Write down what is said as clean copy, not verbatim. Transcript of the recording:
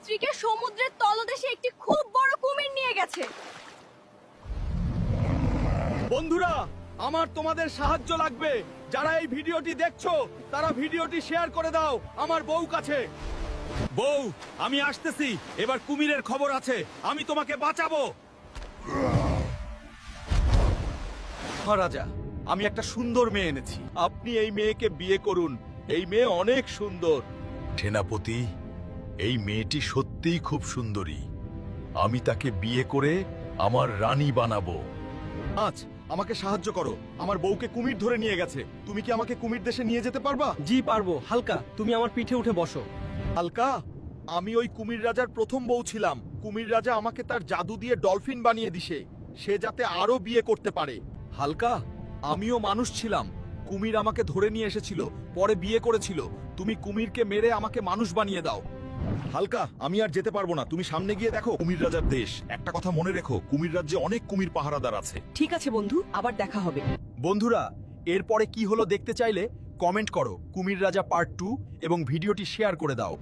স্ত্রীকে সমুদ্রের তলদেশে একটি খুব বড় কুমির নিয়ে গেছে। বন্ধুরা, আমার তোমাদের সাহায্য লাগবে। যারা এই ভিডিওটি দেখছো তারা ভিডিওটি শেয়ার করে দাও আমার বউ কাছে। বউ, আমি আসতেছি। এবার কুমিরের খবর আছে, আমি তোমাকে বাঁচাবো। মহারাজা, আমি একটা সুন্দর মেয়ে এনেছি। আপনি এই মেয়েকে বিয়ে করুন। এই মেয়ে অনেক সুন্দর। সেনাপতি, এই মেয়েটি সত্যিই খুব সুন্দরী। আমি তাকে বিয়ে করে আমার রানী বানাবো। আজ আমাকে সাহায্য করো। আমার বউকে কুমির ধরে নিয়ে গেছে। তুমি কি আমাকে কুমির দেশে নিয়ে যেতে পারবা? জি পারবো। হালকা, তুমি আমার পিঠে উঠে বসো। হালকা, আমি ওই কুমির রাজার প্রথম বউ ছিলাম। কুমির রাজা আমাকে তার জাদু দিয়ে ডলফিন বানিয়ে দিছে, সে যাতে আরো বিয়ে করতে পারে। হালকা, আমিও মানুষ ছিলাম। কুমির আমাকে ধরে নিয়ে এসেছিল, পরে বিয়ে করেছিল। তুমি কুমিরকে মেরে আমাকে মানুষ বানিয়ে দাও। হালকা, আমি আর যেতে পারবো না। তুমি সামনে গিয়ে দেখো কুমির রাজার দেশ। একটা কথা মনে রেখো, কুমির রাজ্যে অনেক কুমির পাহারাদার আছে। ঠিক আছে বন্ধু, আবার দেখা হবে। বন্ধুরা, এরপরে কি হলো দেখতে চাইলে কমেন্ট করো কুমির রাজা পার্ট 2 এবং ভিডিওটি শেয়ার করে দাও।